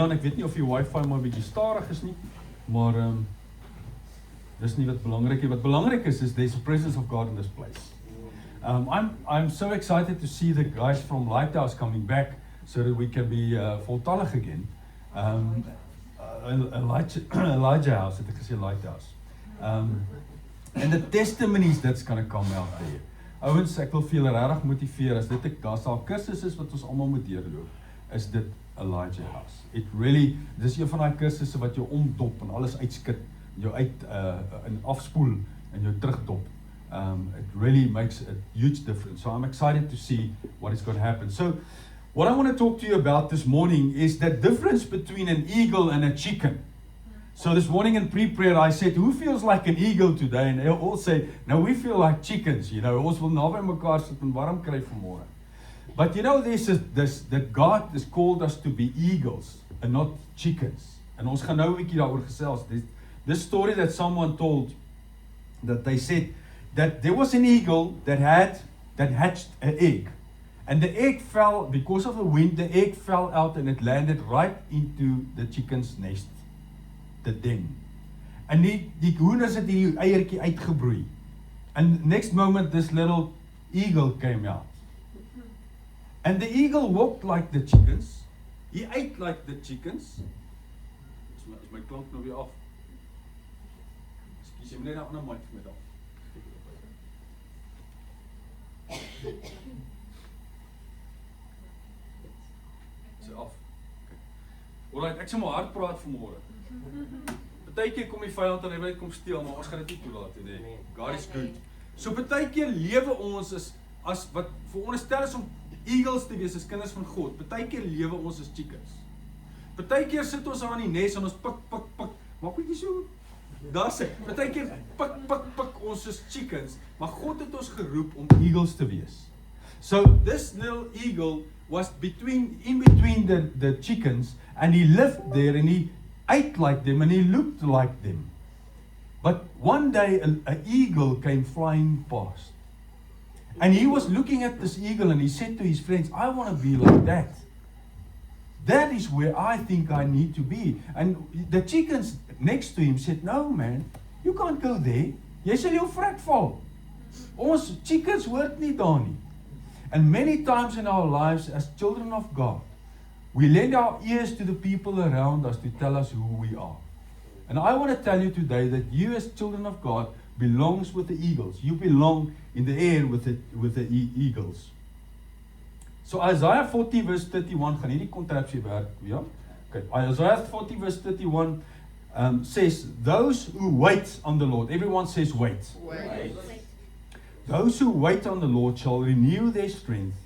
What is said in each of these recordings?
Dan ek weet nie of die wifi maar 'n bietjie stadig is nie, maar dis nie wat belangrik is. Wat belangrik is there's the presence of God in this place. I'm so excited to see the guys from Lighthouse coming back so that we can be voltallig again. Elijah House, het ek gesê Lighthouse. And the testimonies that's going to come out there. Ouens, ek wil vir julle regtig motiveer as daar's al kursusse wat ons almal moet deurloop, is dit Elijah House. It really, dis een van daai kursusse wat jou omdop en alles uitskit, jou uit en afspoel en jou terugdop. It really makes a huge difference. So I'm excited to see what is going to happen. So what I want to talk to you about this morning is that difference between an eagle and a chicken. So this morning in pre-prayer I said, who feels like an eagle today? And they all say, no, we feel like chickens, ons wil naby mekaar sit en warm kry vanmôre. But that God has called us to be eagles and not chickens. And ons gaan nou 'n bietjie daaroor gesels. This story that someone told, that they said that there was an eagle that hatched an egg. And the egg fell, because of the wind, the egg fell out and it landed right into the chicken's nest. The den. En die hoenders het die eiertjie uitgebroei. And next moment this little eagle came out. And the eagle walked like the chickens. He ate like the chickens. Is my klank nou weer af? Ekskuus, jy moet net nou ander mic met af. Is af. Okay. Alright, ek sal maar hard praat vanmôre. Partykeer kom die vyand en hy wil net kom steel, maar ons gaan dit nie toelaat nie. God is good. So partykeer lewe ons as wat veronderstel is om eagles te wees, as kinders van God. Partykeer lewe ons as chickens. Partykeer sit ons aan die nes en ons pik. Maak bietjie so. Daar's hy. Partykeer pik ons is chickens, maar God het ons geroep om eagles te wees. So this little eagle was in between the chickens, and he lived there and he ate like them and he looked like them. But one day an eagle came flying past. And he was looking at this eagle and he said to his friends, I want to be like that. That is where I think I need to be. And the chickens next to him said, no man, you can't go there. Jy sal jou vrek val. Ons chickens hoort nie daar nie. And many times in our lives as children of God, we lend our ears to the people around us to tell us who we are. And I want to tell you today that you as children of God belongs with the eagles. You belong in the air with the eagles. So Isaiah 40 verse 31, gaan hierdie kontrapsie werk, ja? Okay, Isaiah 40 verse 31 says, those who wait on the Lord, everyone says wait. Wait. Those who wait on the Lord shall renew their strength.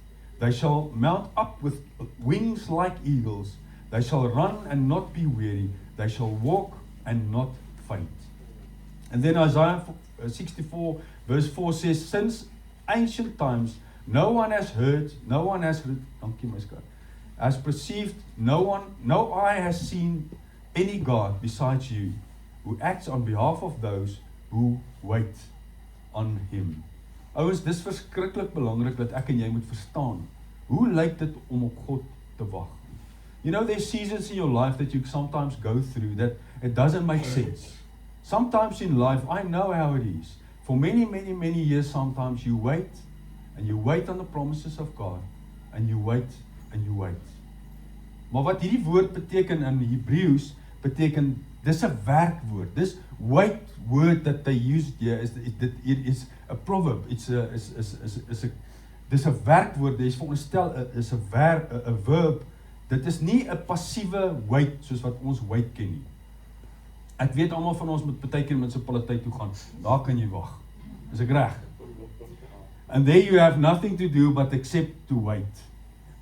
They shall mount up with wings like eagles. They shall run and not be weary. They shall walk and not faint. And then Isaiah 64 verse 4 says, since ancient times, no one has heard, has perceived, no eye has seen any God besides you, who acts on behalf of those who wait on him. Ouens, dis verskriklik belangrik dat ek en jy moet verstaan. Hoe lyk dit om op God te wag? There's seasons in your life that you sometimes go through that it doesn't make sense. Sometimes in life, I know how it is. For many, many, many years, sometimes you wait, and you wait on the promises of God, and you wait, and you wait. Maar wat hierdie woord beteken in Hebreëus, beteken, dis 'n werkwoord. This wait word that they used here is a proverb. Dis 'n werkwoord. Dit is veronderstel is 'n verb. Dit is nie 'n passiewe wait soos wat ons wait ken nie. Ek weet almal van ons moet partykeer munisipaliteit toe gaan. Daar kan jy wag. Is ek reg? And there you have nothing to do but except to wait.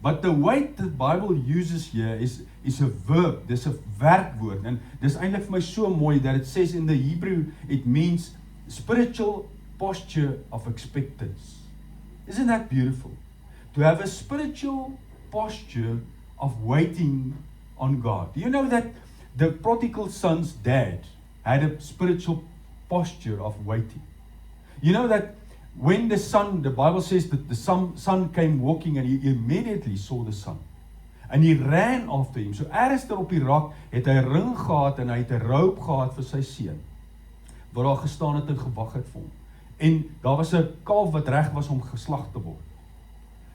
But the wait the Bible uses here is a verb. Dis 'n werkwoord. En dis eintlik vir my so mooi that it says in the Hebrew it means spiritual posture of expectance. Isn't that beautiful? To have a spiritual posture of waiting on God. Do you know that the prodigal son's dad had a spiritual posture of waiting? You know that when the Bible says that the son came walking and he immediately saw the sun. And he ran after him. So ergens daar op die rak het hy 'n ring gehad en hy het 'n rope gehad vir sy seun. Waar daar gestaan het en gewag het vir hom. En daar was 'n kalf wat reg was om geslag te word.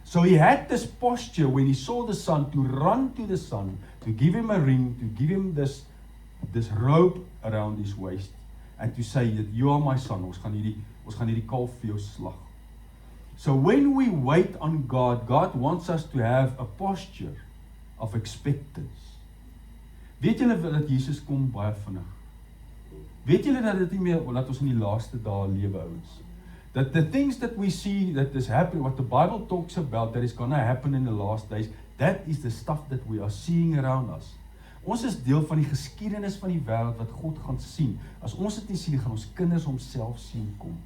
So he had this posture when he saw the son to run to the son, to give him a ring, to give him this rope around his waist, and to say that you are my son, ons gaan hierdie kalf vir jou slag. So when we wait on God, God wants us to have a posture of expectance. Weet julle dat Jesus kom baie vinnig? Weet julle dat dit nie meer, dat ons in die laaste dae lewe, ouens? That the things that we see that is happening, what the Bible talks about, that is going to happen in the last days, that is the stuff that we are seeing around us. Ons is deel van die geskiedenis van die wêreld wat God gaan sien. As ons dit nie sien, gaan ons kinders homself sien kom.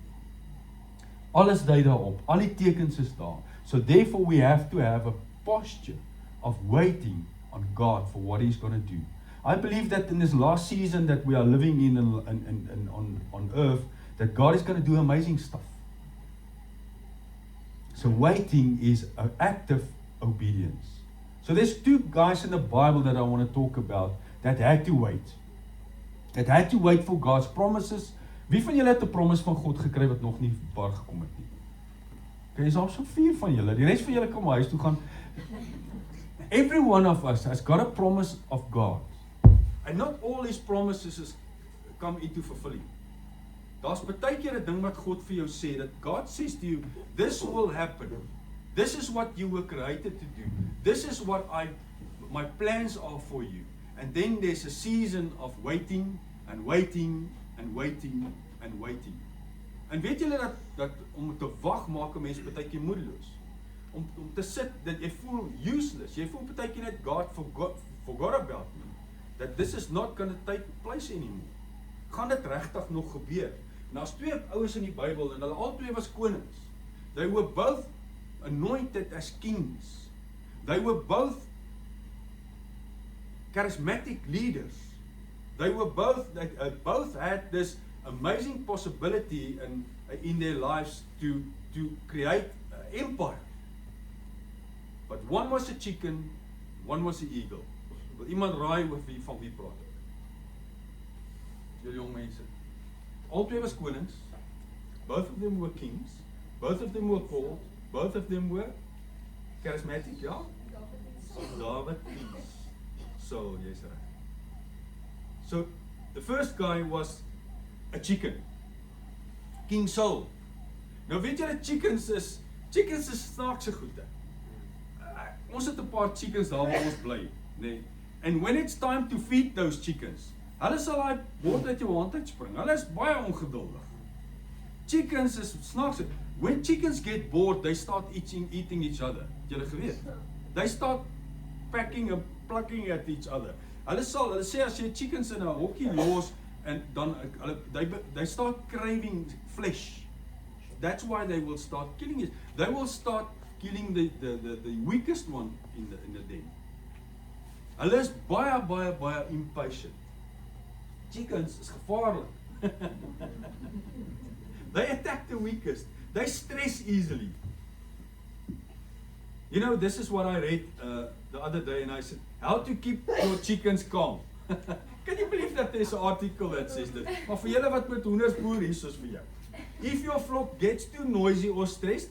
Alles dui daarop, al die tekens is daar. So therefore we have to have a posture of waiting on God for what He's going to do. I believe that in this last season that we are living in on earth, that God is going to do amazing stuff. So waiting is an active obedience. So there's two guys in the Bible that I want to talk about that had to wait. That had to wait for God's promises. Wie van julle het 'n promise van God gekry wat nog nie waar gekom het nie? Okay, is al so 4 van julle. Die res van julle kan maar huis toe gaan. Every one of us has got a promise of God. And not all his promises come into fulfilling. Daar's baie keer 'n ding wat God vir jou sê, that God says to you, this will happen. This is what you were created to do. This is what my plans are for you. And then there's a season of waiting and waiting and waiting and waiting. En weet julle dat om te wag maak 'n mens baie keer moedeloos. Om te sit dat jy voel useless. Jy voel baie keer net God forgot about me. That this is not going to take place anymore. Gaan dit regtig nog gebeur? En daar's 2 ouens in die Bybel en hulle albei was konings. They were both anointed as kings. They were both charismatic leaders. They both had this amazing possibility in their lives to create an empire. But one was a chicken, one was an eagle. Wil iemand raai van wie praat ek? Julle jong mense. Albei was konings. Both of them were kings. Both of them were called. Both of them were charismatic, ja? David, Saul, yes, right. So, the first guy was a chicken. King Saul. Nou weet julle chickens is snaakse goede. Ons het 'n paar chickens daar waar ons bly, nee. And when it's time to feed those chickens, hulle sal daai bord uit jou hand uitspring. Hulle is baie ongeduldig. Chickens is snaakse. When chickens get bored, they start eating each other. Het julle geweet? They start pecking and plucking at each other. Hulle sê as jy chickens in 'n hokkie los en dan they start craving flesh. That's why they will start killing it. They will start killing the weakest one in the den. Hulle is baie impatient. Chickens is gevaarlik. They attack the weakest. They stress easily. You know, this is what I read the other day, and I said, how to keep your chickens calm. Can you believe that there's an article that says that? Maar vir julle wat met hoenders boer, hier is vir jou. If your flock gets too noisy or stressed,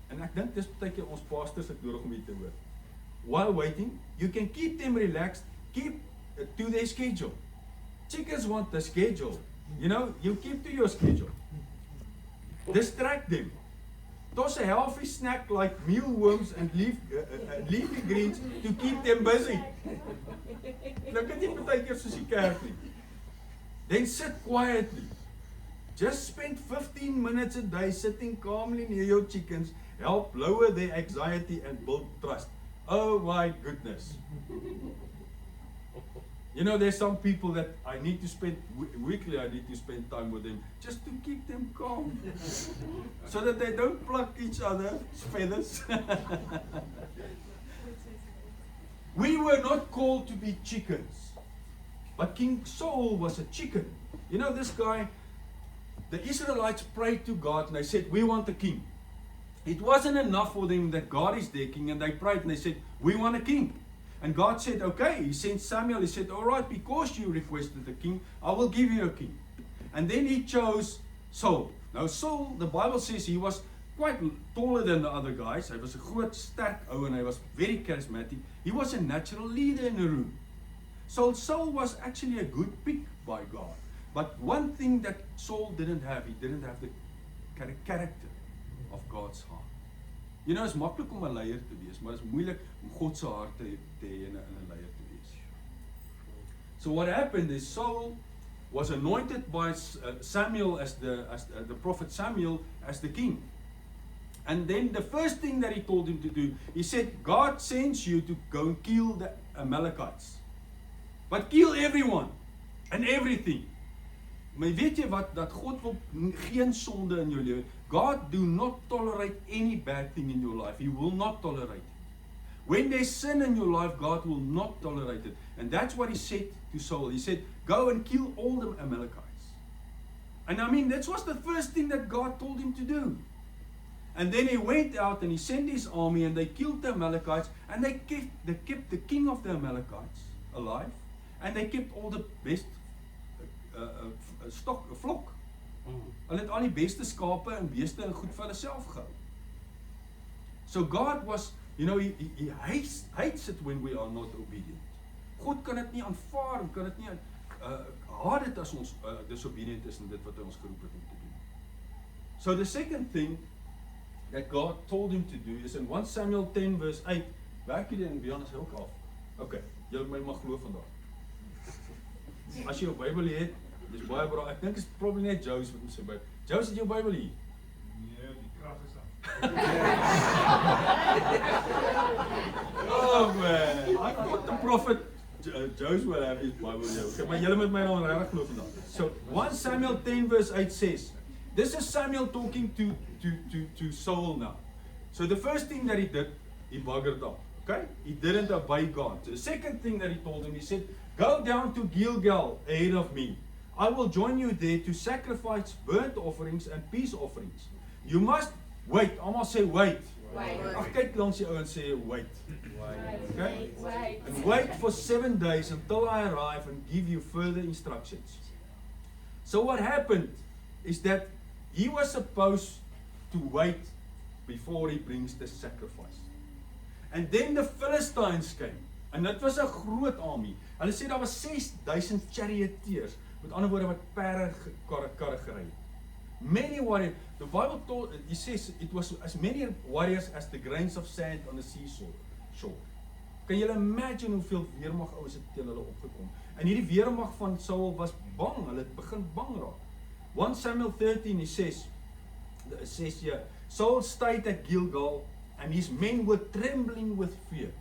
en ek dink dis baie keer ons pastors het nodig om dit te hoor. While waiting, you can keep them relaxed, keep to their schedule. Chickens want the schedule. You know, you keep to your schedule. Distract them. Toss a healthy snack like mealworms and leafy greens to keep them busy. Nou kan jy baie keer soos die kerk nie. Then sit quietly. Just spend 15 minutes a day sitting calmly near your chickens. Help lower their anxiety and build trust. Oh my goodness. You know, there's some people that I need to spend weekly, I need to spend time with them just to keep them calm. So that they don't pluck each other's feathers. We were not called to be chickens. But King Saul was a chicken. You know, this guy, the Israelites prayed to God and they said, we want a king. It wasn't enough for them that God is their king, and they prayed and they said, we want a king. And God said, okay, he sent Samuel, he said, all right, because you requested a king, I will give you a king. And then he chose Saul. Now Saul, the Bible says he was quite taller than the other guys. He was a groot, sterk ou and he was very charismatic. He was a natural leader in the room. So Saul was actually a good pick by God. But one thing that Saul didn't have, he didn't have the character of God's heart. You know, is maklik om 'n leier te wees, maar is moeilik om God se hart te hê in 'n leier te wees. So what happened is Saul was anointed by Samuel as the prophet Samuel as the king. And then the first thing that he told him to do, he said, God sends you to go and kill the Amalekites. But kill everyone and everything. Maar weet jy wat, dat God wil geen sonde in jou lewe. God do not tolerate any bad thing in your life. He will not tolerate it. When there's sin in your life, God will not tolerate it. And that's what he said to Saul. He said, go and kill all the Amalekites. And I mean, that was the first thing that God told him to do. And then he went out and he sent his army and they killed the Amalekites and they kept the king of the Amalekites alive. And they kept all the best flock. Hulle het al die beste skape en beeste en goed vir hulle self gehou. So God was, you know, he hates it when we are not obedient. God kan dit nie aanvaar, kan dit nie haat dit as ons disobedient is in dit wat hy ons geroep het om te doen. So the second thing that God told him to do is in 1 Samuel 10 verse 8, werk jullie en Bian is ook af. Okay, julle my mag glo vandag. As jy jou Bybel het, dis baie bra. Ek dink is probably net Joe's wat moet sê by. Joe's het jou Bybel hier. Nee, die krag is af. Oh man, I thought the prophet Joe's will have his Bible here. Okay, maar julle moet my nou regtig glo vandag. So 1 Samuel 10 verse 8 says, this is Samuel talking to Saul now. So the first thing that he did, he buggered up. Okay? He didn't obey God. So the second thing that he told him, he said, go down to Gilgal ahead of me. I will join you there to sacrifice burnt offerings and peace offerings. You must wait. Almal sê wait. Ag kyk langs die ou en sê wait. Okay? And wait for 7 days until I arrive and give you further instructions. So what happened is that he was supposed to wait before he brings the sacrifice. And then the Philistines came. En dit was 'n groot army. Hulle sê daar was 6000 charioteers. Met ander woorde wat perde karre gery het. Many warriors. The Bible told, it says it was as many warriors as the grains of sand on the seashore. Kan julle imagine hoeveel weermag ouens het teen hulle opgekom? En hierdie weermag van Saul was bang. Hulle het begin bang raak. 1 Samuel 13 it says here, Saul stayed at Gilgal and his men were trembling with fear.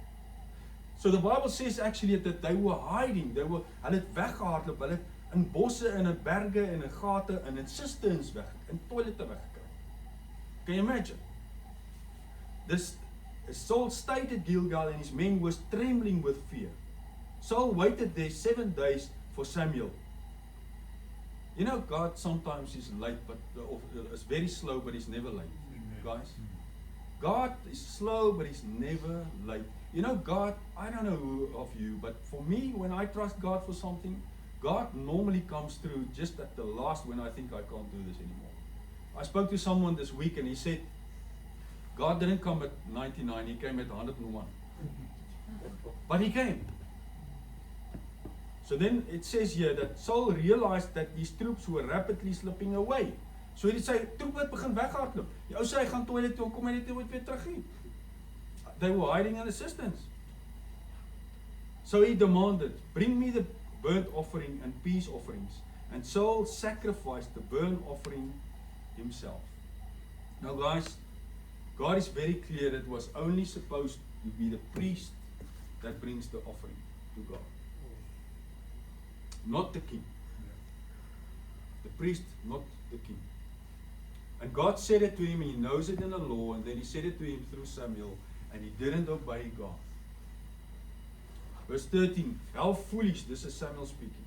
So the Bible says actually that they were hiding. Hulle het weggehardloop. Hulle het in bosse en in berge en in gate en in cisterns weg, in toilette weggekry. Can you imagine? This Saul stayed at Gilgal and his men was trembling with fear. Saul waited there 7 days for Samuel. You know, God sometimes is late, but is very slow, but he's never late. Guys, God is slow, but he's never late. You know, God, I don't know who of you, but for me, when I trust God for something, God normally comes through just at the last when I think I can't do this anymore. I spoke to someone this week and he said, God didn't come at 99, he came at 101. But he came. So then it says here that Saul realized that these troops were rapidly slipping away. So hy sê, troep het begin weghardloop. Die ou sê hy gaan toilet toe, kom hy net weer terug hier. They were hiding in assistance. So he demanded, bring me the burnt offering and peace offerings. And Saul sacrificed the burnt offering himself. Now guys, God is very clear that it was only supposed to be the priest that brings the offering to God. Not the king. The priest, not the king. And God said it to him, and he knows it in the law, and then he said it to him through Samuel, and he didn't obey God. Verse 13, how foolish, this is Samuel speaking.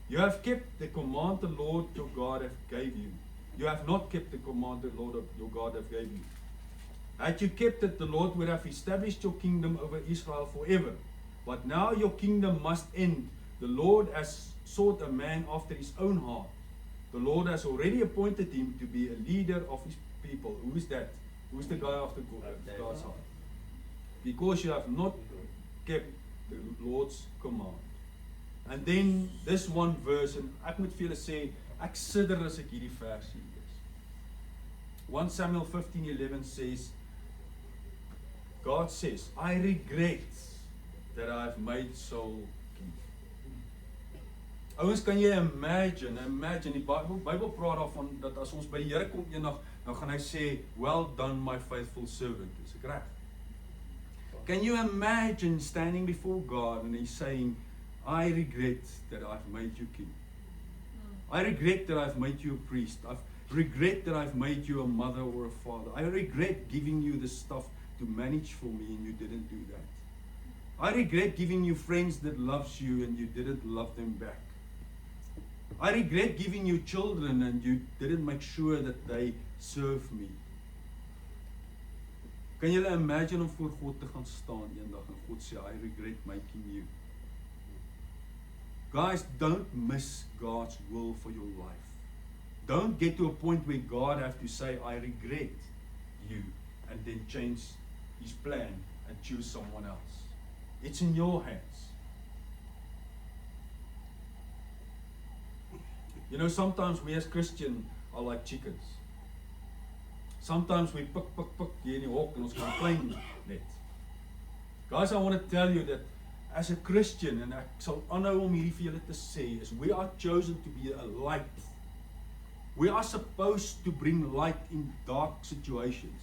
You have kept the command the Lord your God have gave you. You have not kept the command the Lord your God have gave you. Had you kept it, the Lord would have established your kingdom over Israel forever. But now your kingdom must end. The Lord has sought a man after his own heart. The Lord has already appointed him to be a leader of his people. Who is that? Who is the guy after God's heart? Because you have not kept the Lord's command. And then this one verse, en ek moet vir julle sê, ek sidder as ek hierdie versie lees. 1 Samuel 15:11 says, God says, I regret that I have made Saul king. Ouens, kan jy imagine, die Bybel praat daarvan, dat as ons by die Here kom eendag, dan gaan hy sê, well done my faithful servant, is ek reg? Can you imagine standing before God and he's saying, I regret that I've made you king. I regret that I've made you a priest. I regret that I've made you a mother or a father. I regret giving you the stuff to manage for me and you didn't do that. I regret giving you friends that loves you and you didn't love them back. I regret giving you children and you didn't make sure that they serve me. Kan julle imagine om voor God te gaan staan eendag en God sê, I regret making you. Guys, don't miss God's will for your life. Don't get to a point where God has to say, I regret you, and then change his plan and choose someone else. It's in your hands. You know, sometimes we as Christians are like chickens. Sometimes we pick hier in die hok en ons complain net. Guys, I want to tell you that as a Christian, en ek sal aanhou om hierdie vir julle te sê, is we are chosen to be a light. We are supposed to bring light in dark situations.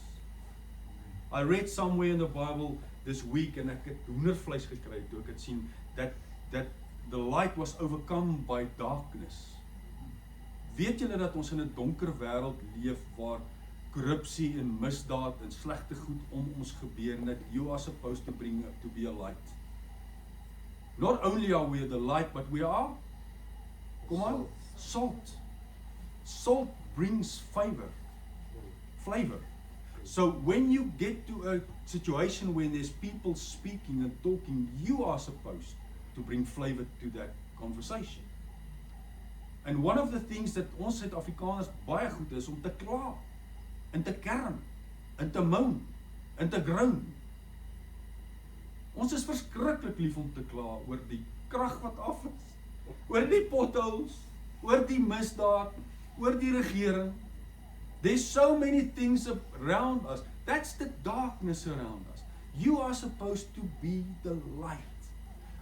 I read somewhere in the Bible this week, en ek het hoendervleis gekry toe ek het sien, that the light was overcome by darkness. Weet julle dat ons in 'n donker wêreld leef waar korrupsie en misdaad en slegte goed om ons gebeur, en that you are supposed to bring to be a light. Not only are we the light, but we are, come on, salt. Salt brings flavor. So when you get to a situation where there's people speaking and talking, you are supposed to bring flavor to that conversation. And one of the things that ons Suid-Afrikaners baie goed is om te kla, en te kerm, en te moan, en te groan. Ons is verskriklik lief om te kla oor die krag wat af is, oor die potholes, oor die misdaad, oor die regering. There's so many things around us. That's the darkness around us. You are supposed to be the light.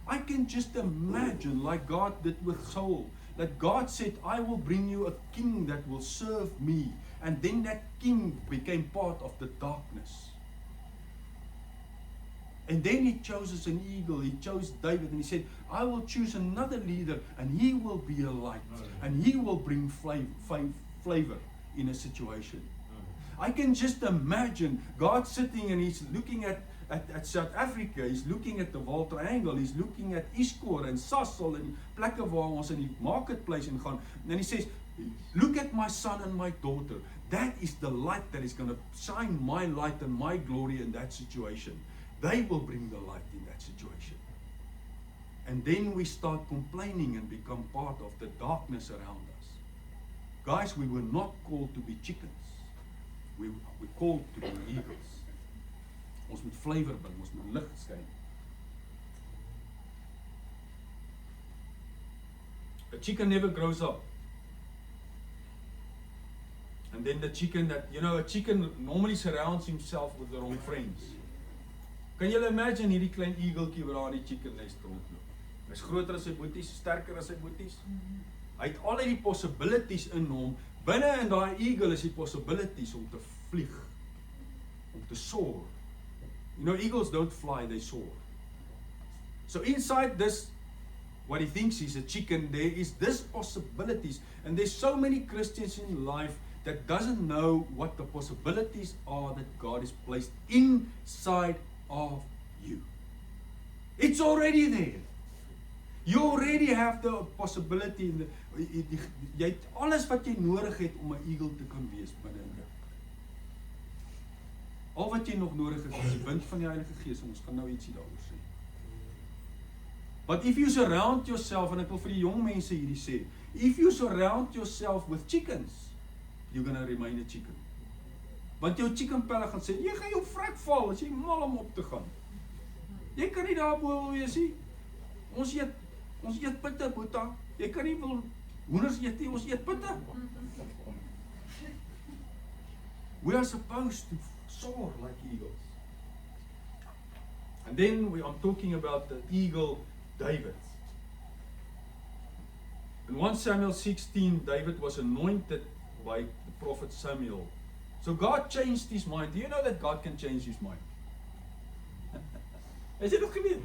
I can just imagine, like God did with Saul, that God said, I will bring you a king that will serve me. And then that king became part of the darkness. And then he chose an eagle, he chose David, and he said, I will choose another leader, and he will be a light, and he will bring flavor in a situation. I can just imagine God sitting and he's looking at South Africa, he's looking at the Vaal Triangle, he's looking at Iskor and Sasol en plekke waar ons in die marketplace in gaan, and he says, look at my son and my daughter. That is the light that is going to shine my light and my glory in that situation. They will bring the light in that situation. And then we start complaining and become part of the darkness around us. Guys, we were not called to be chickens. We were called to be eagles. Ons moet flavor bring, ons moet lig skyn. A chicken never grows up. And then the chicken that, a chicken normally surrounds himself with the wrong friends. Kan julle imagine hierdie klein eagletjie wat daar in die chicken nest rondloop? Hy's groter as sy boeties, sterker as sy boeties. Hy het al die possibilities in hom. Binne in daai eagle is die possibilities om te vlieg, om te soar. Eagles don't fly, they soar. So inside this, what he thinks is a chicken, there is this possibilities. And there's so many Christians in life that doesn't know what the possibilities are that God has placed inside of you. It's already there. You already have the possibility. Jy het alles wat jy nodig het om 'n eagle te kan wees binne in jou. Al wat jy nog nodig is die wind van die Heilige Gees, en ons gaan nou ietsie daaroor sê. But if you surround yourself, en ek wil vir die jong mense hierdie sê, if you surround yourself with chickens, you're gonna remain a chicken. Want jou chicken pelle gaan sê, jy gaan jou vrek val, as jy mal om op te gaan. Jy kan nie daar bo wees nie. Ons eet pitte, boeta. Jy kan nie wil hoenders eet nie, ons eet pitte. We are supposed to soar like eagles. And then I'm talking about the eagle David. In 1 Samuel 16, David was anointed by the prophet Samuel. So God changed his mind. Do you know that God can change his mind? Is jy dit geweet?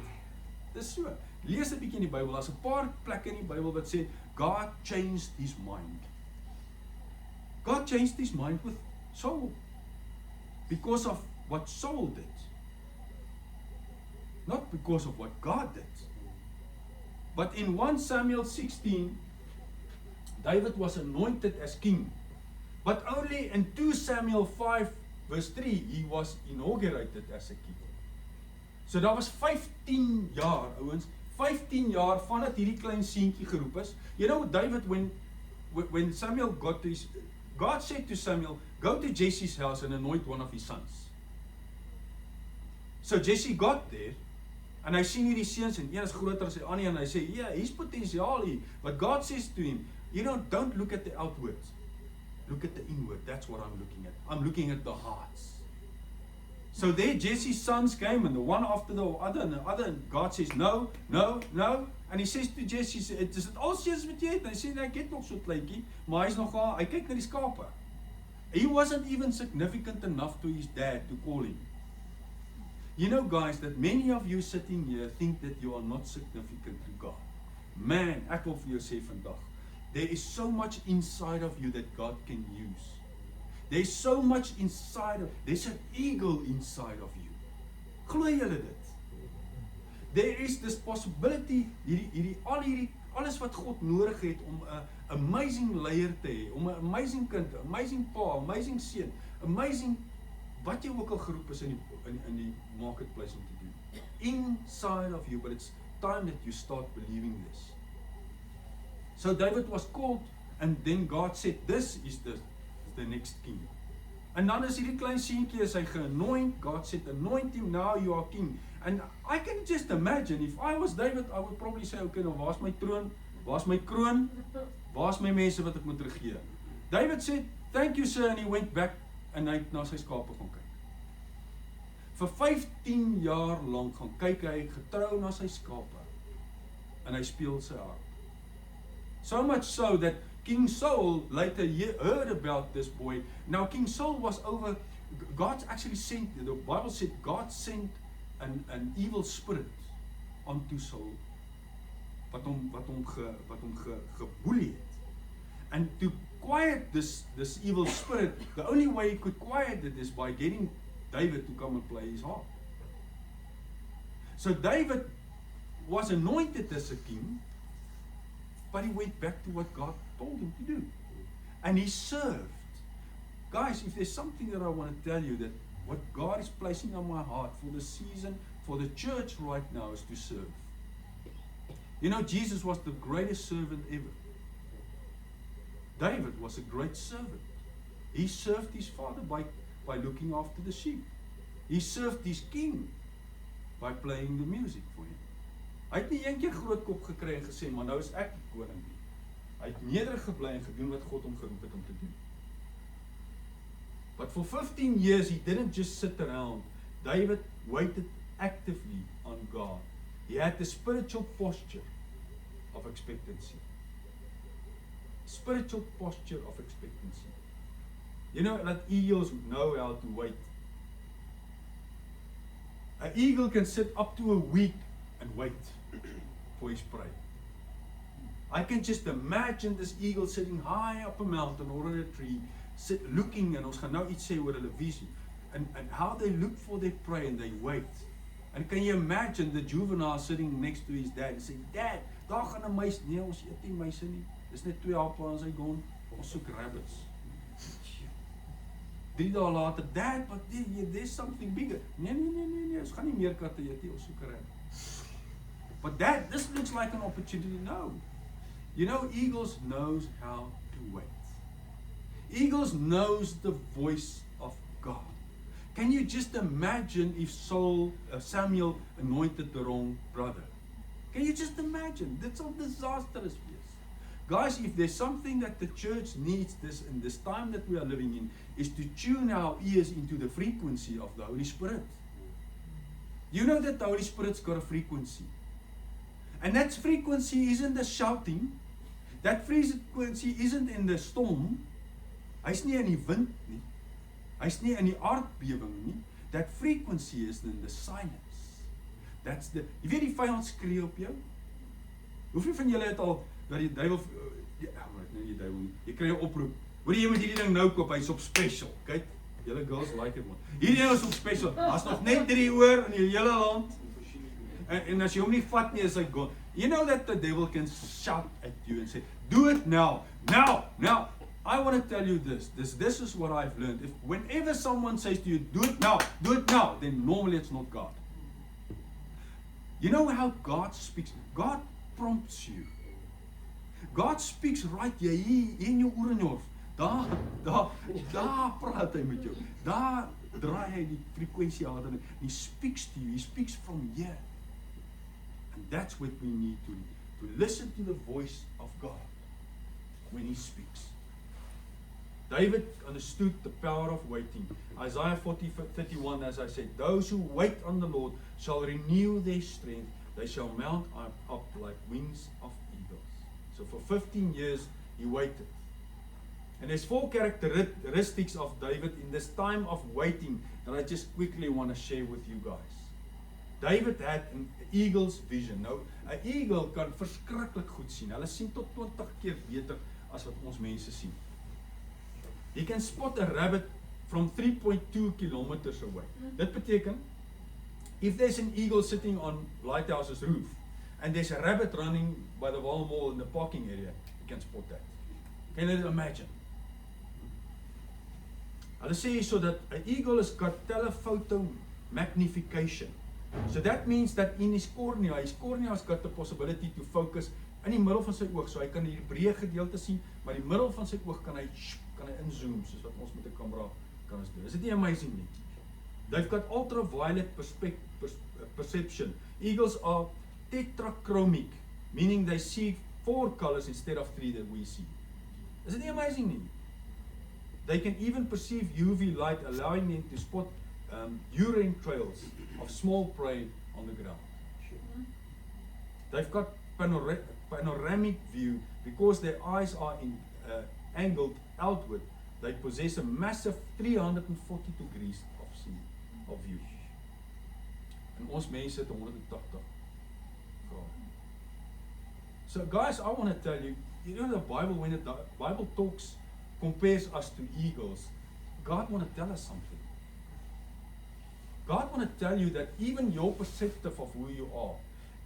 Dis so. Lees 'n bietjie in die Bybel. Daar's 'n paar plekke in die Bybel wat sê God changed his mind. God changed his mind with Saul because of what Saul did. Not because of what God did. But in 1 Samuel 16, David was anointed as king. But only in 2 Samuel 5 verse 3, he was inaugurated as a king. So daar was 15 jaar, ouens, 15 jaar vandat hierdie klein seentjie geroep is. You know, David, when Samuel got to his, God said to Samuel, go to Jesse's house and anoint one of his sons. So Jesse got there, en hy sien hierdie seuns, en een is groter as die ander, en hy sê, yeah, he's potentiaal hier. But God says to him, you know, don't look at the outward. Look at the inward. That's what I'm looking at. I'm looking at the hearts. So there Jesse's sons came, and the one after the other, and God says, no, no, no. And he says to Jesse, is dit al seuns wat jy het? En hy sê, ek het nog so kleintjie, maar hy's nogal, hy kyk na die skape. He wasn't even significant enough to his dad to call him. You know, guys, that many of you sitting here think that you are not significant to God. Man, ek wil vir jou sê vandag, there is so much inside of you that God can use. There's so much inside of, there's an eagle inside of you. Glo julle dit? There is this possibility, alles wat God nodig het om 'n amazing leier te hê, om 'n amazing kind, 'n amazing pa, amazing seun, amazing wat jy ook al geroep is in die marketplace om te doen. Inside of you, but it's time that you start believing this. So David was called, and then God said, this is the next king. En dan is hierdie klein seentjie, is hy geanoint. God said, anoint him, now you are king. And I can just imagine, if I was David, I would probably say, okay, nou waar's my troon? Waar's my kroon? Waar's my mense wat ek moet regeer? David said, thank you sir, and he went back, en hy het na sy skape gaan kyk. Vir 15 jaar lank gaan kyk hy getrou na sy skape, en hy speel sy harp. So much so that King Saul later heard about this boy. Now King Saul was over, God actually sent, the Bible said God sent an evil spirit onto Saul, wat hom geboelie het. And to quiet this evil spirit, the only way he could quiet it is by getting David to come and play his harp. So David was anointed as a king, but he went back to what God told him to do. And he served. Guys, if there's something that I want to tell you, that what God is placing on my heart for the season, for the church right now, is to serve. You know, Jesus was the greatest servant ever. David was a great servant. He served his father by looking after the sheep. He served his king by playing the music for him. Hy het nie een keer groot kop gekry en gesê, maar nou is ek die koning nie. Hy het nederig gebly en gedoen wat God hom geroep het om te doen. But for 15 years he didn't just sit around. David waited actively on God. He had the spiritual posture of expectancy. Spiritual posture of expectancy. You know that eagles know how to wait. An eagle can sit up to a week and wait for his prey. I can just imagine this eagle sitting high up a mountain or in a tree, looking, and ons gaan nou iets sê oor hulle visie, and how they look for their prey and they wait. And can you imagine the juvenile sitting next to his dad and saying, Dad, daar gaan 'n muis. Nee, ons eet nie muise nie. Dis net 2 ape aan sy grond. Ons soek rabbits. 3 dae later, Dad, but there's something bigger. Nee, ons gaan nie meer katte eet nie, ons soek 'n rabbit. But Dad, this looks like an opportunity. No. You know, eagles knows how to wait. Eagles knows the voice of God. Can you just imagine if Samuel anointed the wrong brother? Can you just imagine? That's how disastrous it is. Guys, if there's something that the church needs in this time that we are living in, is to tune our ears into the frequency of the Holy Spirit. You know that the Holy Spirit's got a frequency. And that frequency isn't the shouting. That frequency isn't in the storm. Hy's nie in die wind nie. Hy's nie in die aardbewing nie. That frequency is in the silence. That's the. Jy weet die vyand skree op jou? Hoeveel van julle het al dat die duiwel die duiwel nie. Jy kry 'n oproep. Hoor jy moet hierdie ding nou koop, hy's op special. Kyk, julle girls like it man. Hierdie ding is op special. Daar's nog net 3 oor in die hele land. En as jy hom nie vat nie, is hy gone. You know that the devil can shout at you and say, "Do it now. Now." I want to tell you this is what I've learned. If whenever someone says to you, do it now, then normally it's not God. You know how God speaks? God prompts you. God speaks right hier in jou oor en jou. Daar praat hy met jou. Daar draai hy die frekwensie aan en he speaks to you. He speaks from here. And that's what we need to listen to the voice of God when he speaks. David understood the power of waiting. Isaiah 40:31, as I said, those who wait on the Lord shall renew their strength. They shall mount up like wings of eagles. So for 15 years, he waited. And there's 4 characteristics of David in this time of waiting that I just quickly want to share with you guys. David had an eagle's vision. Nou, 'n eagle kan verskriklik goed sien. Hulle sien tot 20 keer beter as wat ons mense sien. You can spot a rabbit from 3.2 kilometers away. Dit beteken, if there's an eagle sitting on Lighthouse's roof, and there's a rabbit running by the Wall Mall in the parking area, you can spot that. Can you imagine? Hulle sê so that an eagle has got telephoto magnification. So that means that in his cornea has got the possibility to focus in die middel van sy oog, so hy kan die breë gedeelte sien, maar die middel van sy oog kan hy inzoom, soos wat ons met 'n kamera kan ons doen. Is dit nie amazing nie? They've got ultraviolet perception. Eagles are tetrachromic, meaning they see 4 colors instead of 3 that we see. Is it nie amazing nie? They can even perceive UV light, allowing them to spot urine trails of small prey on the ground. They've got panoramic view because their eyes are angled outward. They possess a massive 340 degrees of view. En ons mense het 180 grade. So guys, I want to tell you, you know the Bible, when the Bible compares us to eagles, God want to tell us something. God want to tell you that even your perspective of who you are,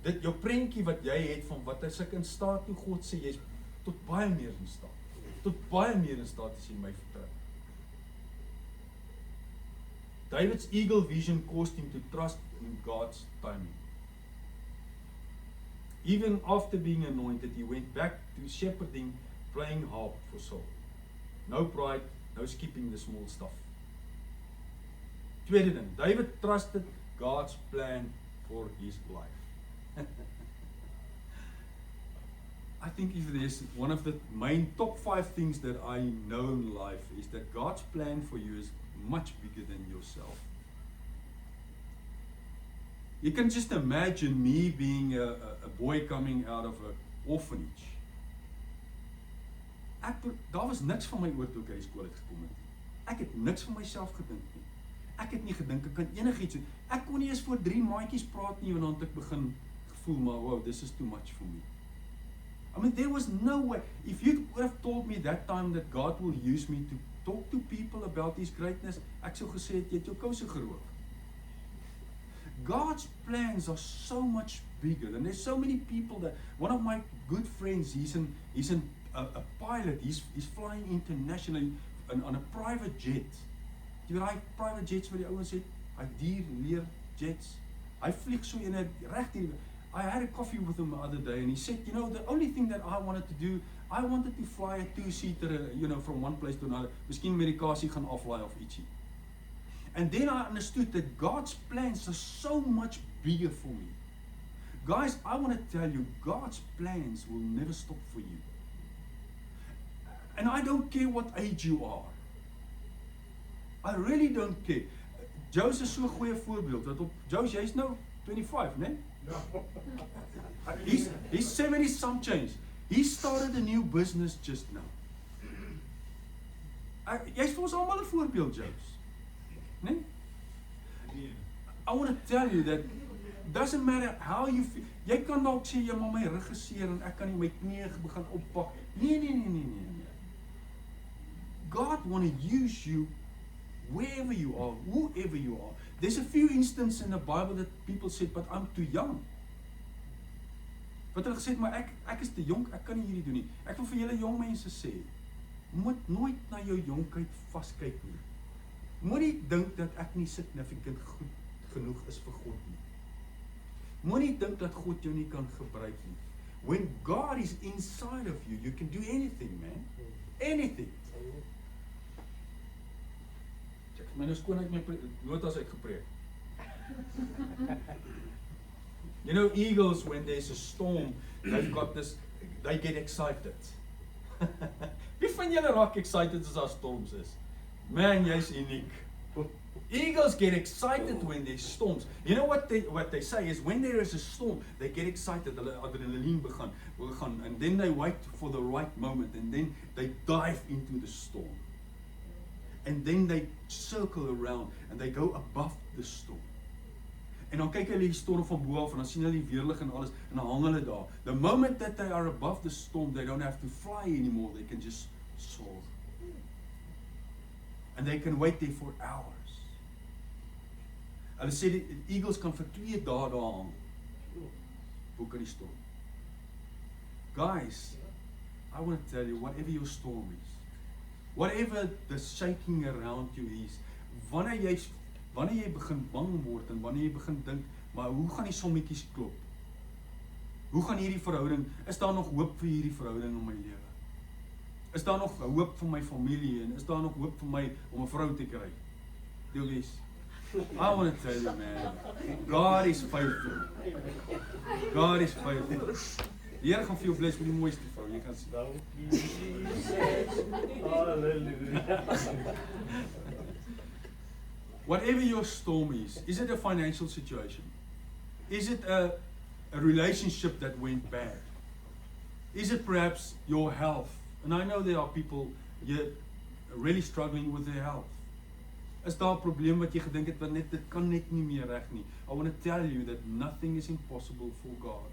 dat jou prentjie wat jy het van wat is ek in staat toe, God sê jy's tot baie meer in staat. Tot baie meer in staat as jy my vertrou. David's eagle vision caused him to trust in God's timing. Even after being anointed, he went back to shepherding, playing harp for Saul. No pride, no skipping the small stuff. Tweede ding, David trusted God's plan for his life. I think if there's one of the main top 5 things that I know in life is that God's plan for you is much bigger than yourself. You can just imagine me being a boy coming out of an orphanage. Daar was niks van my oor toe ek uit die skool het gekom het. Ek het niks van myself gedink nie. Ek het nie gedink ek kan enigiets doen. Ek kon nie eens voor 3 maatjies praat nie, want ek begin gevoel maar wow, this is too much for me. I mean, there was no way. If you would have told me that time that God will use me to talk to people about his greatness, ek sou gesê het, jy het jou kouse geroof. God's plans are so much bigger, and there's so many people that, one of my good friends, he's a pilot, he's flying internationally on a private jet, Jy weet daai private jets wat die ouens het, hy dier leer jets. Hy vlieg so in 'n reg hier. I had a coffee with him the other day and he said, you know, the only thing that I wanted to do, I wanted to fly a two-seater, you know, from one place to another. Miskien medikasie gaan aflaai of ietsie. And then I understood that God's plans are so much bigger for me. Guys, I want to tell you, God's plans will never stop for you. And I don't care what age you are. I really don't care. Joe's is so 'n goeie voorbeeld. Dat op Joe's, jy's nou 25, né? He's 70 some change. He started a new business just now. Jy's vir ons almal 'n voorbeeld, Joe's. Né? I want to tell you that doesn't matter how you feel. Jy kan dalk sê jy maar my rug geseer en ek kan nie my knieë begin oppak. Nee. God want to use you wherever you are, whoever you are. There's a few instances in the Bible that people said, but I'm too young. Wat hulle gesê het, maar ek is te jonk, ek kan nie hierdie doen nie. Ek wil vir julle jong mense sê, moet nooit na jou jonkheid vaskyk nie. Moenie dink dat ek nie significant goed genoeg is vir God nie. Moenie dink dat God jou nie kan gebruik nie. When God is inside of you, you can do anything, man. Anything. Check, my nou skoon uit my notas uitgepreek. You know, eagles, when there's a storm, they've got this, they get excited. Wie van julle raak excited as daar storms is? Man, jy's uniek. Eagles get excited when there's storms. You know what they say is when there is a storm, they get excited, hulle adrenaline begin, and then they wait for the right moment, and then they dive into the storm. And then they circle around, and they go above the storm. En dan kyk hulle die storm van bo af, en dan sien hulle die weerlig en alles, en dan hang hulle daar. The moment that they are above the storm, they don't have to fly anymore, they can just soar. And they can wait there for hours. Hulle sê die eagles kan vir 2 dae daar hang. Hoe kan die storm? Guys, I want to tell you, whatever your storm is, whatever the shaking around you is, wanneer jy begin bang word en wanneer jy begin dink, maar hoe gaan die sommetjies klop? Hoe gaan hierdie verhouding, is daar nog hoop vir hierdie verhouding in my lewe? Is daar nog hoop vir my familie en is daar nog hoop vir my om 'n vrou te kry? Deelies, I want to tell you, man, God is faithful. God is faithful. Die Here gaan vir jou bless met die mooiste vrou, jy kan sien. Hallelujah. Whatever your storm is it a financial situation? Is it a relationship that went bad? Is it perhaps your health? And I know there are people here really struggling with their health. Is daar 'n probleem wat jy gedink het wat dit kan net nie meer reg nie? I want to tell you that nothing is impossible for God.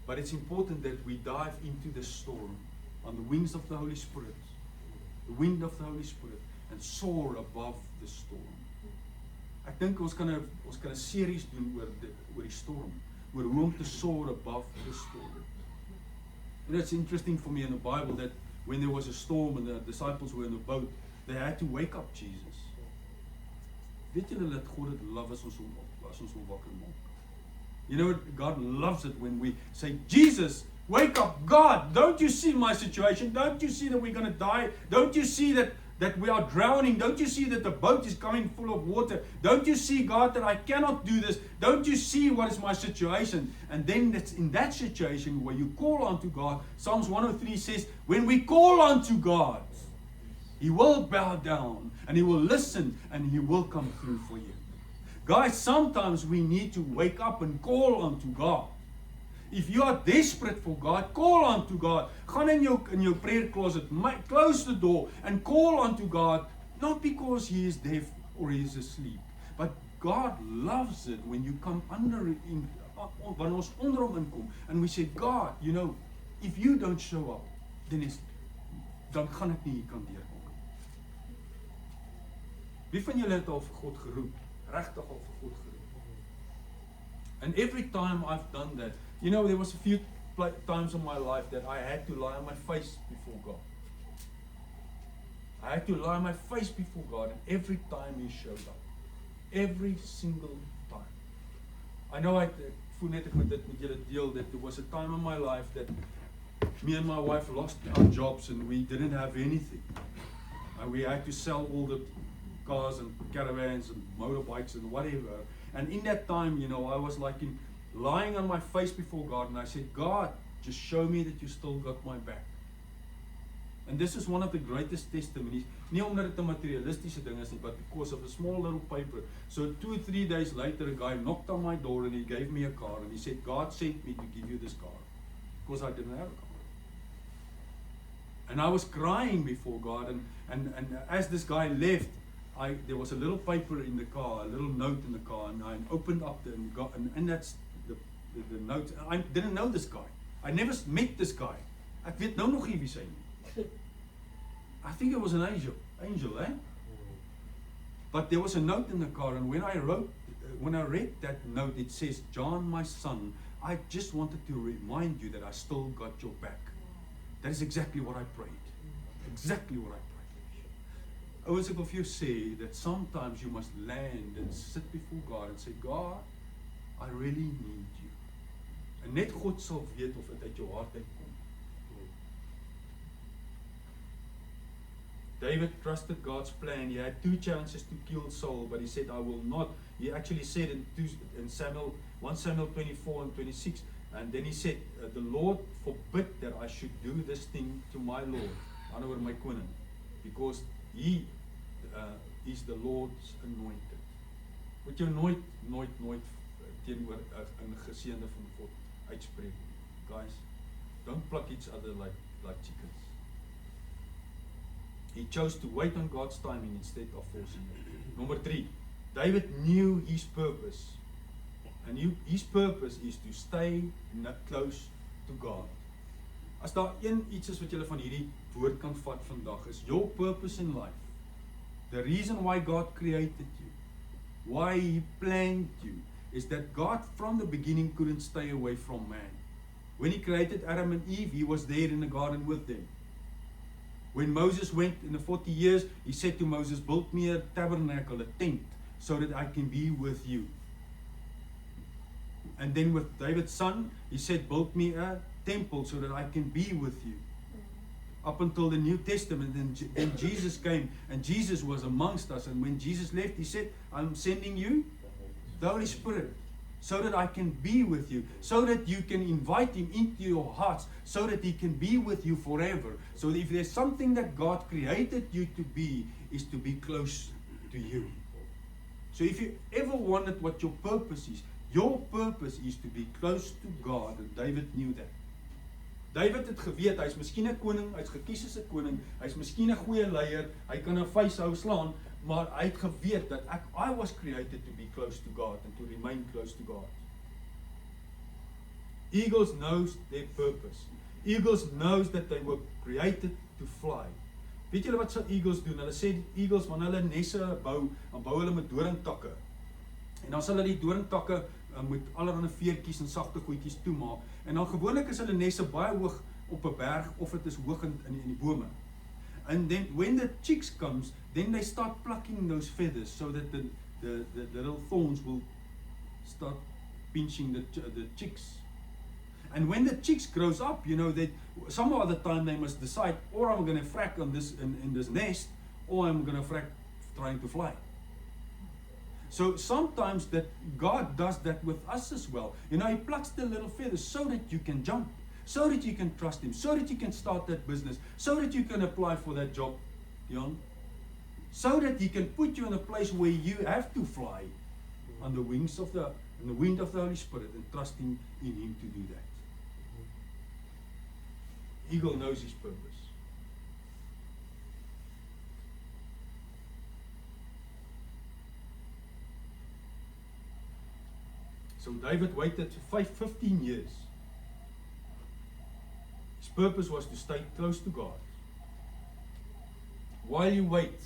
But it's important that we dive into the storm on the wings of the Holy Spirit, the wind of the Holy Spirit, and soar above the storm. Ek dink ons kan 'n series doen oor die storm, oor hoe om te soar above the storm. You know, it's interesting for me in the Bible that when there was a storm and the disciples were in the boat, they had to wake up Jesus. Weet julle dat God dit love as ons hom wakker maak? You know what? God loves it when we say, Jesus, wake up, God, don't you see my situation? Don't you see that we're going to die? Don't you see that we are drowning? Don't you see that the boat is coming full of water? Don't you see, God, that I cannot do this? Don't you see what is my situation? And then it's in that situation where you call unto God. Psalms 103 says, when we call unto God, He will bow down and He will listen and He will come through for you. Guys, sometimes we need to wake up and call unto God. If you are desperate for God, call unto God. Gaan in your prayer closet, close the door and call unto God, not because He is deaf or He is asleep, but God loves it when you come wanneer ons onder hom inkom and we say, God, you know, if you don't show up, dan gaan ek nie hier kan deurkom. Wie van julle het al vir God geroep? Regtig al vir God geroep? And every time I've done that, you know, there was a few times in my life that I had to lie on my face before God. I had to lie my face before God, and every time He showed up. Every single time. I know ek voel net ek moet dit met julle deel, that there was a time in my life that me and my wife lost our jobs and we didn't have anything. And we had to sell all the cars and caravans and motorbikes and whatever. And in that time, you know, I was like lying on my face before God, and I said, God, just show me that you still got my back. And this is one of the greatest testimonies, nie omdat dit 'n materialistiese ding is nie, but because of a small little paper. So 2 or 3 days later, a guy knocked on my door and he gave me a car, and he said, God sent me to give you this car, because I didn't have a car. And I was crying before God, and as this guy left, there was a little paper in the car, a little note in the car, and I opened up and that's the note. I didn't know this guy. I never met this guy. Ek weet nou nog nie wie sy nie. I think it was an angel, eh? But there was a note in the car, and when I read that note, it says, John, my son, I just wanted to remind you that I still got your back. That is exactly what I prayed. Exactly what I prayed. Ouens, ek wil vir jou sê that sometimes you must land and sit before God and say, God, I really need you. En net God sal weet of dit uit jou hart uitkom. David trusted God's plan. He had 2 chances to kill Saul, but he said, I will not. He actually said in 1 Samuel 24 and 26, and then he said, the Lord forbid that I should do this thing to my Lord, oor my koning, because he is the Lord's anointed. Moet jou nooit teenoor 'n geseënde van God uitspreek. Guys, don't pluck each other like chickens. He chose to wait on God's timing instead of forcing it. Number 3, David knew his purpose. And his purpose is to stay close to God. As daar iets is wat julle van hierdie woord kan vat vandag, is your purpose in life. The reason why God created you, why He planned you, is that God from the beginning couldn't stay away from man. When He created Adam and Eve, He was there in the garden with them. When Moses went in the 40 years, He said to Moses, build me a tabernacle, a tent, so that I can be with you. And then with David's son, He said, build me a temple so that I can be with you. Up until the New Testament, then Jesus came, and Jesus was amongst us. And when Jesus left, He said, I'm sending you the Holy Spirit, so that I can be with you, so that you can invite Him into your hearts, so that He can be with you forever. So if there's something that God created you to be, is to be close to you. So if you ever wondered what your purpose is, your purpose is to be close to God, and David knew that. David het geweet, hy's miskien 'n koning, hy's gekies as 'n koning, hy's miskien 'n goeie leier, hy kan 'n vuishou slaan, maar hy het geweet dat I was created to be close to God and to remain close to God. Eagles knows their purpose. Eagles knows that they were created to fly. Weet julle wat sal eagles doen? Hulle sê eagles wanneer hulle nesse bou, dan bou hulle met doringtakke. En dan sal hulle die doringtakke met allerlei veertjies en sagte goedjies toemaak. En dan gewoonlik is hulle nesse baie hoog op 'n berg of dit is hoog in die bome. And then when the chicks comes, then they start plucking those feathers so that the little thorns will start pinching the chicks. And when the chicks grows up, you know, that some other time they must decide, or I'm going to frack on this in this nest, or I'm going to frack trying to fly. So sometimes that God does that with us as well. You know, He plucks the little feathers so that you can jump, so that you can trust Him, so that you can start that business, so that you can apply for that job, Jan. So that He can put you in a place where you have to fly on the wings of the wind of the Holy Spirit, and trusting in Him to do that. Eagle knows his purpose. So David waited for 15 years. His purpose was to stay close to God. While you wait,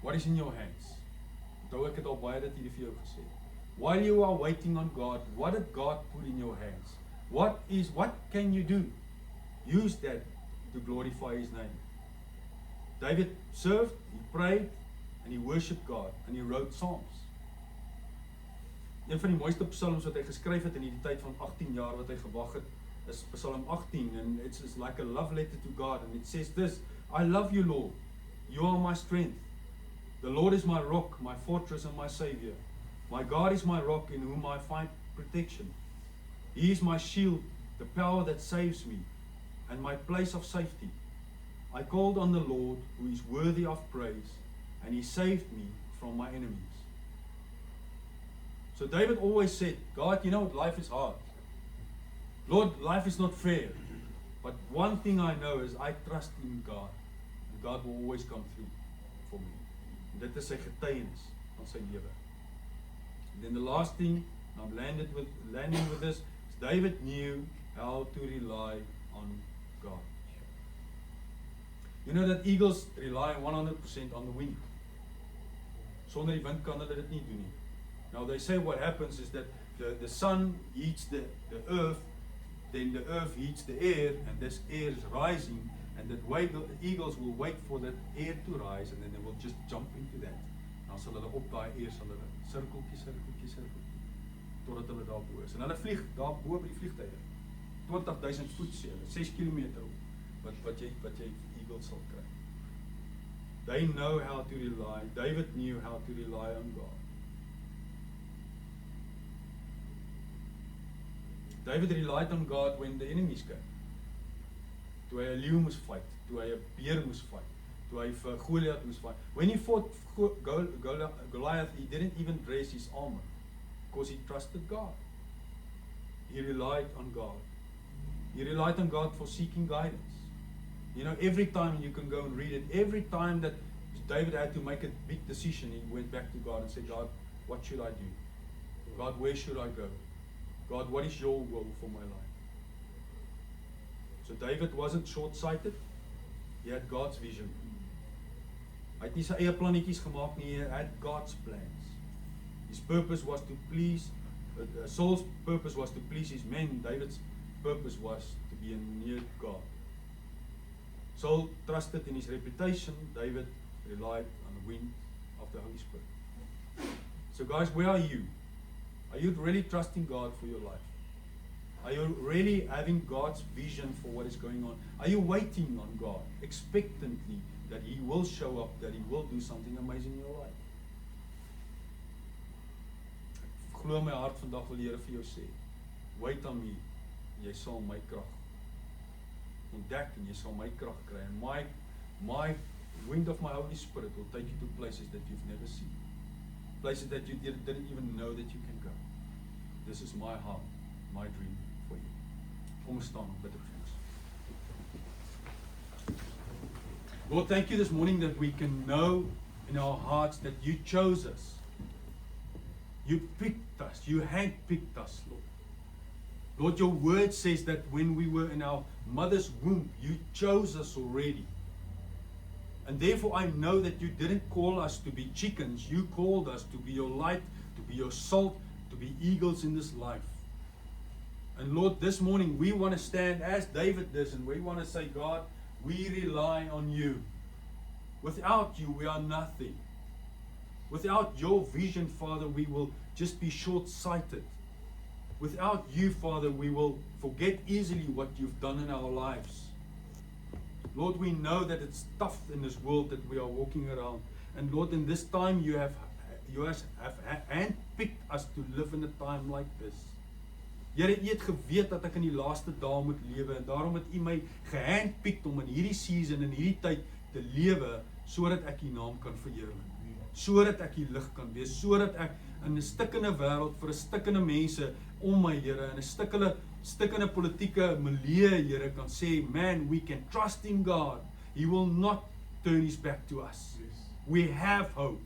what is in your hands? Onthou ek het al baie dit hierdie vir jou gesê. While you are waiting on God, what did God put in your hands? What can you do? Use that to glorify His name. David served, he prayed, and he worshipped God, and he wrote Psalms. Een van die mooiste psalms wat hy geskryf het in die tyd van 18 jaar wat hy gewag het, is Psalm 18, and it's like a love letter to God, and it says this, I love you, Lord, you are my strength. The Lord is my rock, my fortress and my savior. My God is my rock in whom I find protection. He is my shield, the power that saves me, and my place of safety. I called on the Lord, who is worthy of praise, and he saved me from my enemies. So David always said, God, you know what, life is hard. Lord, life is not fair. But one thing I know is I trust in God. And God will always come through for me. En dit is sy getuienis van sy lewe. And then the last thing, and I'm landing with this, is David knew how to rely on God. You know that eagles rely 100% on the wind. Sonder die wind kan hulle dit nie doen nie. Now they say what happens is that the sun heats the earth, then the earth heats the air, and this air is rising, and that way the eagles will wait for that air to rise, and then they will just jump into that. Dan sal hulle op daai air sal hulle sirkeltjie, totdat hulle daar bo is. En hulle vlieg daar bo by die vliegtuie. 20,000 voet sê hulle, 6 kilometer op, wat jy eagles sal kry. They know how to rely, David knew how to rely on God. David relied on God when the enemies came. Toe hy 'n leeu moes fight, toe hy 'n beer moes fight, toe hy vir Goliath moes fight. When he fought Goliath, he didn't even dress his armor, because he trusted God. He relied on God. He relied on God for seeking guidance. You know, every time you can go and read it, every time that David had to make a big decision, he went back to God and said, God, what should I do? God, where should I go? God, what is your will for my life? So David wasn't short-sighted. He had God's vision. Hy het nie sy eie plannetjies gemaak nie, he had God's plans. His purpose was to please, Saul's purpose was to please his men. David's purpose was to be near God. Saul trusted in his reputation. David relied on the wind of the Holy Spirit. So guys, where are you? Are you really trusting God for your life? Are you really having God's vision for what is going on? Are you waiting on God, expectantly that He will show up, that He will do something amazing in your life? Ek glo my hart vandag wil die Here vir jou sê, wait on me, jy sal my krag ontdek en jy sal my krag kry. And my wind of my Holy Spirit will take you to places that you've never seen. Places that you didn't even know that you can go. This is my heart, my dream for you. Kom ons staan, bid ek vir ons. Lord, thank you this morning that we can know in our hearts that you chose us. You picked us, you handpicked us, Lord. Lord, your word says that when we were in our mother's womb, you chose us already. And therefore I know that you didn't call us to be chickens. You called us to be your light, to be your salt, to be eagles in this life. And Lord, this morning we want to stand as David does, and we want to say, God, we rely on you. Without you, we are nothing. Without your vision, Father, we will just be short-sighted. Without you, Father, we will forget easily what you've done in our lives. Lord, we know that it's tough in this world that we are walking around. And Lord, in this time you have handpicked us to live in a time like this. Here, u het geweet dat ek in die laaste dae moet lewe, en daarom het u my gehandpicked om in hierdie season, in hierdie tyd te lewe, sodat ek u naam kan verheerlik. Sodat ek u lig kan wees, sodat ek in 'n stikkende wêreld vir 'n stikkende mense om my, Here, in 'n stikkende politieke milieu, Here, kan sê, man, we can trust in God. He will not turn his back to us. Yes. We have hope.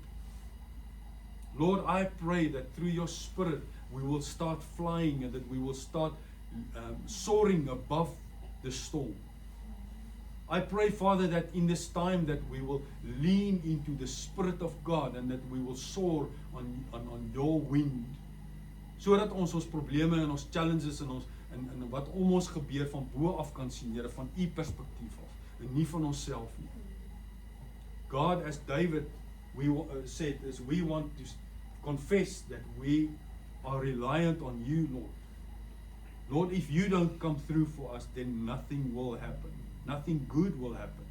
Lord, I pray that through your Spirit we will start flying, and that we will start soaring above the storm. I pray, Father, that in this time that we will lean into the Spirit of God, and that we will soar on your wind, sodat ons probleme en ons challenges en wat om ons gebeur van bo af kan sien, Here, van u perspektief af, en nie van onsself nie. God, as David said, is we want to confess that we are reliant on you, Lord. Lord, if you don't come through for us, then nothing will happen. Nothing good will happen.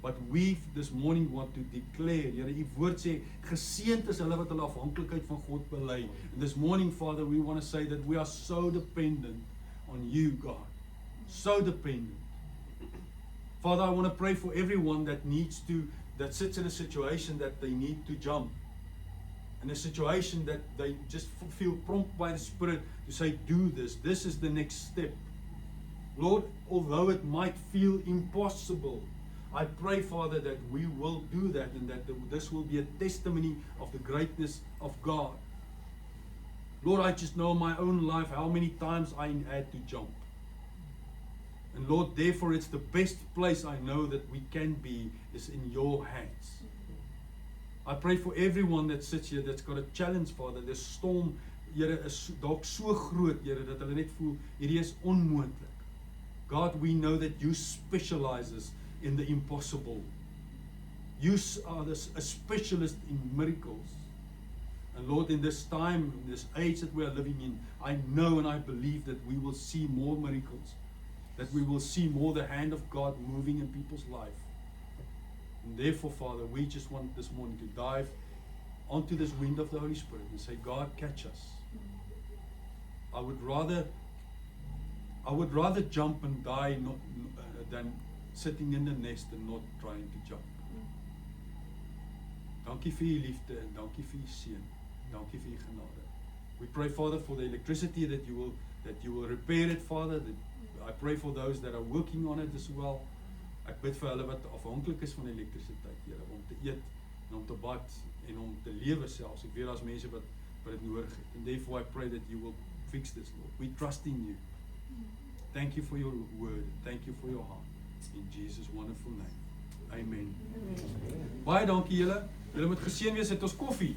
But we this morning want to declare, Here, U woord sê, geseënd is hulle wat hulle afhanklikheid van God bely. And this morning, Father, we want to say that we are so dependent on you, God. So dependent. Father, I want to pray for everyone that sits in a situation that they need to jump. In a situation that they just feel prompted by the Spirit to say, do this. This is the next step. Lord, although it might feel impossible, I pray, Father, that we will do that and that this will be a testimony of the greatness of God. Lord, I just know in my own life how many times I had to jump. And Lord, therefore it's the best place I know that we can be is in your hands. I pray for everyone that sits here that's got a challenge, Father. The storm, Here, is dalk so groot, Here, dat hulle net voel, hierdie is onmoontlik. God, we know that you specializes in the impossible. You are a specialist in miracles. And Lord, in this time, in this age that we are living in, I know and I believe that we will see more miracles. That we will see more the hand of God moving in people's life. And therefore, Father, we just want this morning to dive onto this wind of the Holy Spirit and say, God, catch us. I would rather jump and die than sitting in the nest and not trying to jump. Dankie vir u liefde en dankie vir u seën. Dankie vir u genade. We pray, Father, for the electricity that you will repair it, Father. I pray for those that are working on it as well. Ek bid vir hulle wat afhanklik is van elektrisiteit, Here, om te eet en om te bad en om te lewe selfs. Ek weet daar's mense wat dit nodig het. And therefore I pray that you will fix this, Lord. We trust in you. Thank you for your word. Thank you for your heart. In Jesus' wonderful name. Amen. Baie dankie julle. Julle moet geseën wees, het ons koffie.